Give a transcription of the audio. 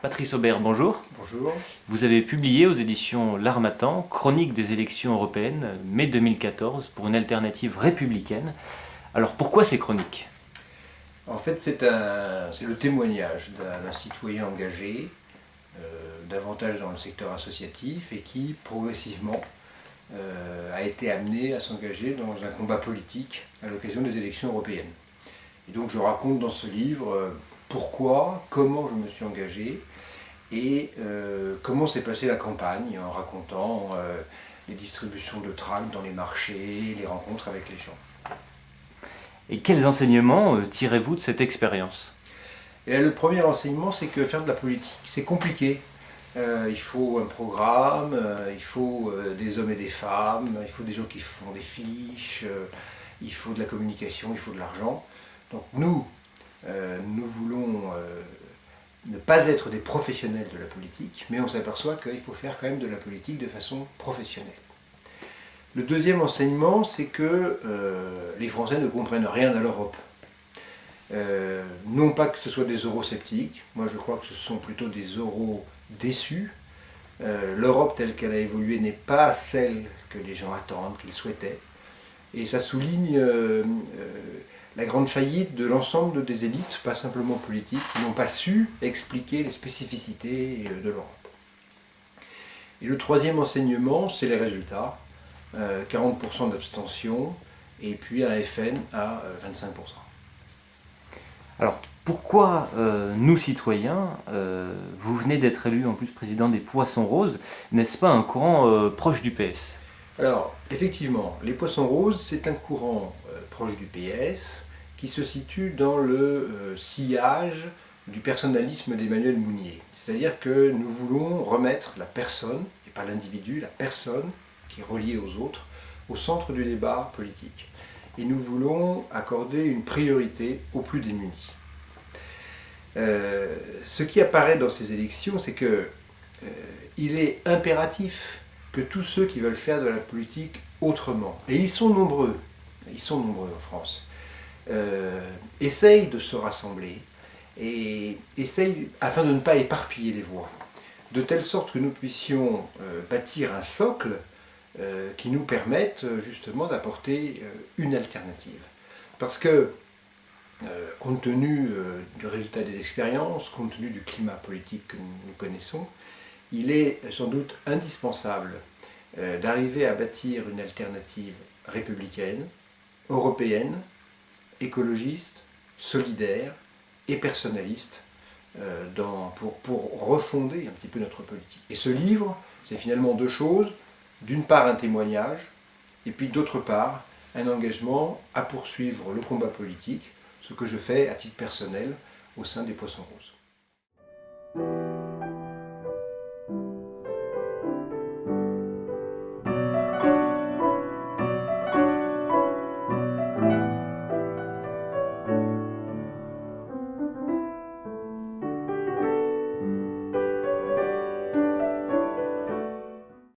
Patrice Aubert, bonjour. Bonjour. Vous avez publié aux éditions L'Harmattan, Chronique des élections européennes, mai 2014, pour une alternative républicaine. Alors pourquoi ces chroniques? En fait, c'est le témoignage d'un citoyen engagé, davantage dans le secteur associatif, et qui, progressivement, a été amené à s'engager dans un combat politique à l'occasion des élections européennes. Et donc je raconte dans ce livre pourquoi, comment je me suis engagé, et comment s'est passée la campagne, en racontant les distributions de tracts dans les marchés, les rencontres avec les gens. Et quels enseignements tirez-vous de cette expérience? Et le premier enseignement, c'est que faire de la politique, c'est compliqué. Il faut un programme, il faut des hommes et des femmes, il faut des gens qui font des fiches, il faut de la communication, il faut de l'argent. Donc nous voulons ne pas être des professionnels de la politique, mais on s'aperçoit qu'il faut faire quand même de la politique de façon professionnelle. Le deuxième enseignement, c'est que les Français ne comprennent rien à l'Europe. Non pas que ce soit des eurosceptiques, moi je crois que ce sont plutôt des euros déçus. L'Europe telle qu'elle a évolué n'est pas celle que les gens attendent, qu'ils souhaitaient. Et ça souligne la grande faillite de l'ensemble des élites, pas simplement politiques, qui n'ont pas su expliquer les spécificités de l'Europe. Et le troisième enseignement, c'est les résultats. 40% d'abstention et puis un FN à 25%. Alors pourquoi nous citoyens, vous venez d'être élu en plus président des Poissons Roses, n'est-ce pas un courant proche du PS? Alors, effectivement, les Poissons Roses, c'est un courant proche du PS qui se situe dans le sillage du personnalisme d'Emmanuel Mounier. C'est-à-dire que nous voulons remettre la personne, et pas l'individu, la personne qui est reliée aux autres, au centre du débat politique. Et nous voulons accorder une priorité aux plus démunis. Ce qui apparaît dans ces élections, c'est qu'il est impératif que tous ceux qui veulent faire de la politique autrement, et ils sont nombreux en France, essayent de se rassembler et essayent, afin de ne pas éparpiller les voix, de telle sorte que nous puissions bâtir un socle qui nous permette justement d'apporter une alternative. Parce que, compte tenu du résultat des expériences, compte tenu du climat politique que nous connaissons, il est sans doute indispensable d'arriver à bâtir une alternative républicaine, européenne, écologiste, solidaire et personnaliste pour refonder un petit peu notre politique. Et ce livre, c'est finalement deux choses. D'une part un témoignage, et puis d'autre part un engagement à poursuivre le combat politique, ce que je fais à titre personnel au sein des Poissons Roses.